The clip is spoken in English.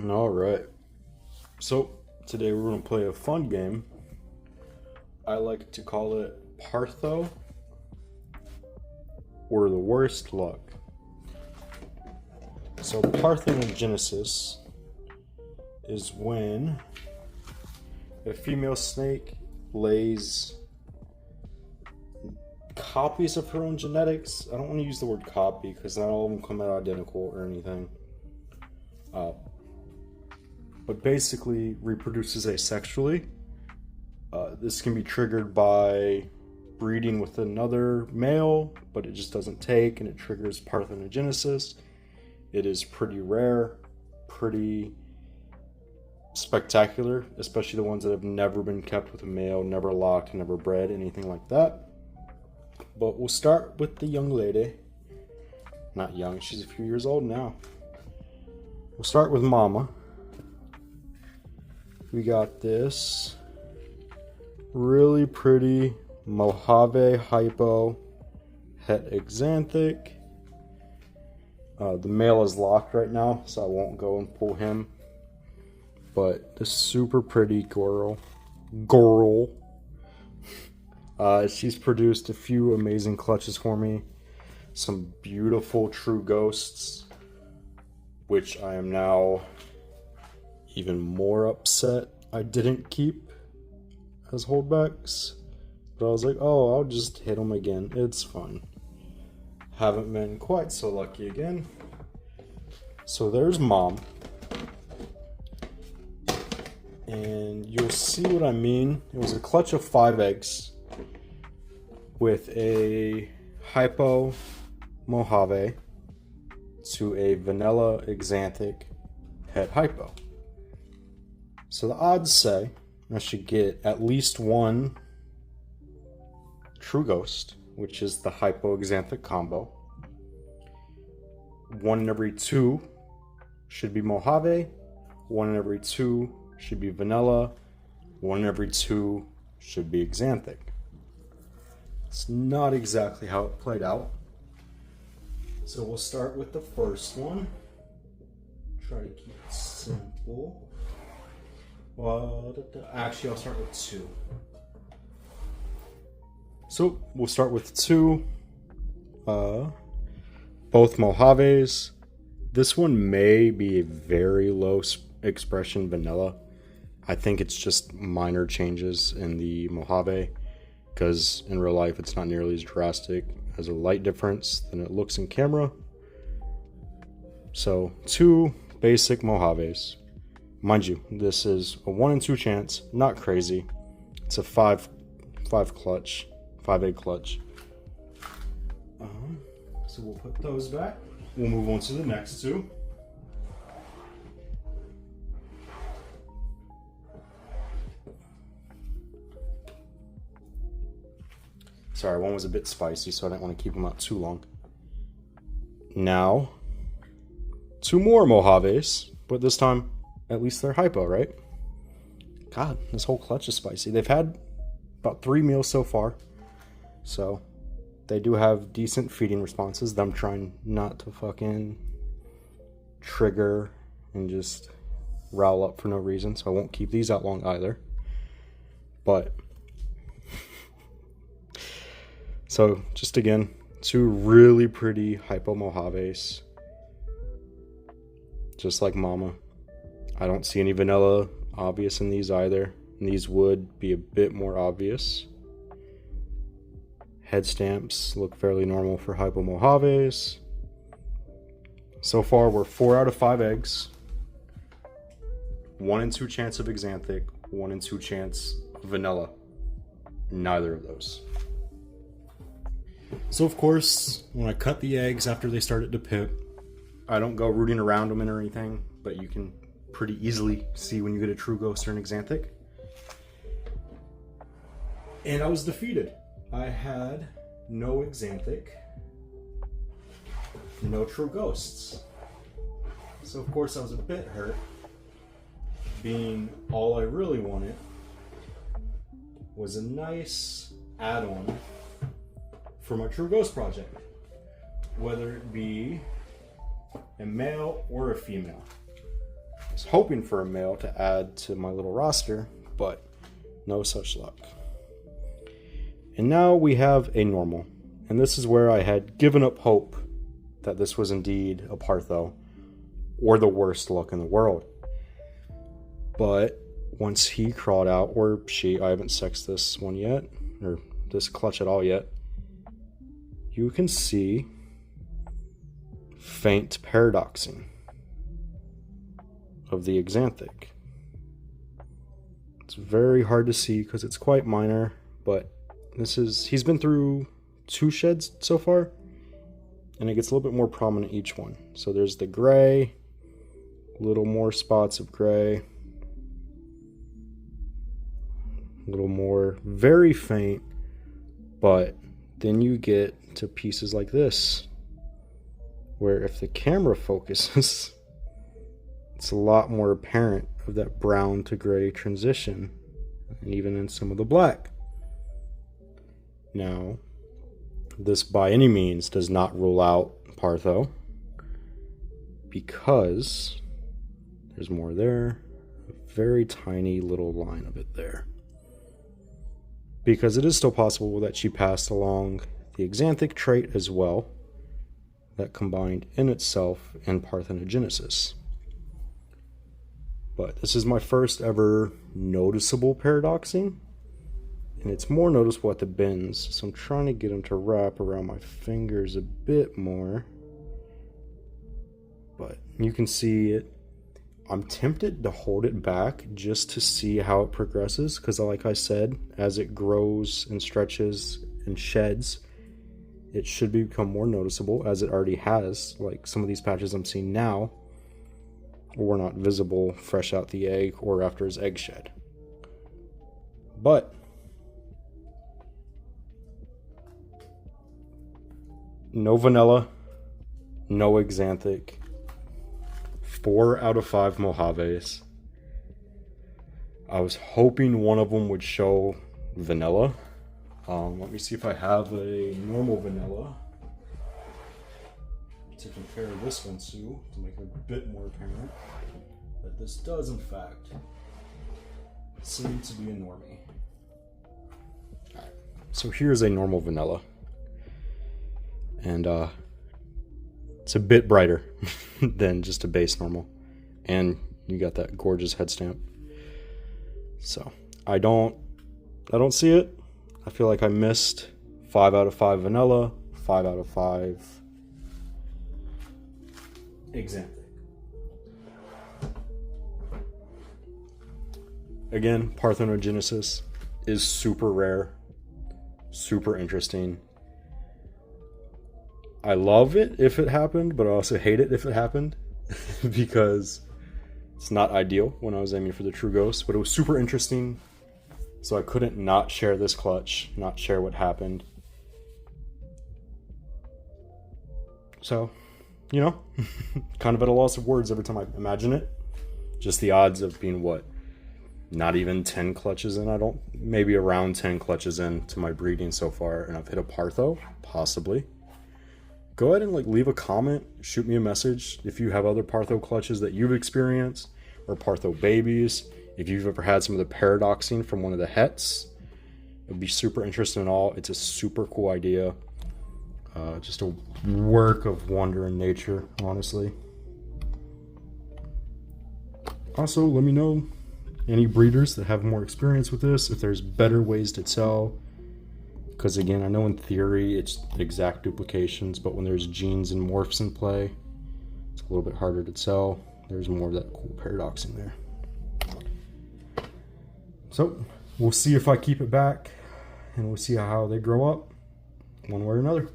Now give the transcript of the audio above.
All right. So today we're going to play a fun game. I like to call it Partho or the worst luck. So Parthenogenesis is when a female snake lays copies of her own genetics. I don't want to use the word copy because not all of them come out identical or anything. But basically reproduces asexually. This can be triggered by breeding with another male, but it just doesn't take, and it triggers parthenogenesis. It is pretty rare, pretty spectacular, especially the ones that have never been kept with a male, never locked, never bred, anything like that. But we'll start with the young lady. Not young, she's a few years old now. We'll start with Mama. We got this really pretty Mojave hypo het exanthic. The male is locked right now, so I won't go and pull him. But this super pretty girl. She's produced a few amazing clutches for me. Some beautiful true ghosts, which I am now even more upset I didn't keep as holdbacks. But I was like, oh, I'll just hit them again. It's fun. Haven't been quite so lucky again. So there's Mom. And you'll see what I mean. It was a clutch of 5 eggs with a hypo Mojave to a vanilla exanthic het hypo. So the odds say I should get at least one true ghost, which is the hypo-exanthic combo. 1 in every 2 should be Mojave. 1 in every 2 should be vanilla. 1 in every 2 should be exanthic. It's not exactly how it played out. So we'll start with the first one. Try to keep it simple. Actually, I'll start with 2. So we'll start with 2. Both Mojaves. This one may be a very low expression vanilla. I think it's just minor changes in the Mojave, because in real life it's not nearly as drastic as a light difference than it looks in camera. So 2 basic Mojaves. Mind you, this is a 1 in 2 chance, not crazy. It's a 5 clutch, 5 egg clutch. So we'll put those back. We'll move on to the next 2. Sorry, one was a bit spicy, so I didn't want to keep them out too long. Now, 2 more Mojaves, but this time at least they're hypo, right? God, this whole clutch is spicy. They've had about 3 meals so far, so they do have decent feeding responses. Them trying not to fucking trigger and just rile up for no reason, so I won't keep these out long either. But so just again, 2 really pretty hypo Mojaves, just like Mama. I don't see any vanilla obvious in these either. And these would be a bit more obvious. Head stamps look fairly normal for hypo Mojaves. So far, we're 4 out of 5 eggs. 1 in 2 chance of exanthic. 1 in 2 chance of vanilla. Neither of those. So of course, when I cut the eggs after they started to pip, I don't go rooting around them or anything, but you can pretty easily see when you get a true ghost or an exanthic. And I was defeated. I had no exanthic, no true ghosts. So of course I was a bit hurt, being all I really wanted was a nice add-on for my true ghost project, whether it be a male or a female. was hoping for a male to add to my little roster, but no such luck. And now we have a normal. And this is where I had given up hope that this was indeed a Partho, or the worst luck in the world. But once he crawled out, or she, I haven't sexed this one yet, or this clutch at all yet, you can see faint paradoxing of the axanthic. It's very hard to see because it's quite minor, but he's been through 2 sheds so far, and it gets a little bit more prominent each one. So there's the gray, little more spots of gray, a little more, very faint, but then you get to pieces like this, where if the camera focuses, it's a lot more apparent of that brown to gray transition, and even in some of the black. Now, this by any means does not rule out Partho, because there's more there, a very tiny little line of it there. Because it is still possible that she passed along the axanthic trait as well, that combined in itself in Parthenogenesis. But this is my first ever noticeable paradoxing, and it's more noticeable at the bends, so I'm trying to get them to wrap around my fingers a bit more. But you can see it. I'm tempted to hold it back just to see how it progresses, because like I said, as it grows and stretches and sheds, it should become more noticeable, as it already has. Like some of these patches I'm seeing now were not visible fresh out the egg or after his egg shed. But no vanilla, no axanthic, 4 out of 5 Mojaves. I was hoping one of them would show vanilla. Let me see if I have a normal vanilla to compare this one to make it a bit more apparent that this does in fact seem to be a normie. Alright, so here's a normal vanilla, and it's a bit brighter than just a base normal, and you got that gorgeous head stamp. So I don't see it. I feel like I missed 5 out of 5 vanilla, 5 out of 5 axanthic. Again, Parthenogenesis is super rare, super interesting. I love it if it happened, but I also hate it if it happened because it's not ideal when I was aiming for the true ghost, but it was super interesting. So I couldn't not share this clutch, not share what happened. So, you know, kind of at a loss of words every time I imagine it. Just the odds of being what? Not even 10 clutches in. Maybe around 10 clutches in to my breeding so far, and I've hit a Partho, possibly. Go ahead and leave a comment, shoot me a message if you have other Partho clutches that you've experienced, or Partho babies. If you've ever had some of the paradoxing from one of the hets, it'd be super interesting and all. It's a super cool idea. Just a work of wonder in nature, honestly. Also, let me know any breeders that have more experience with this, if there's better ways to tell. Because again, I know in theory it's exact duplications, but when there's genes and morphs in play, it's a little bit harder to tell. There's more of that cool paradoxing there. So we'll see if I keep it back, and we'll see how they grow up one way or another.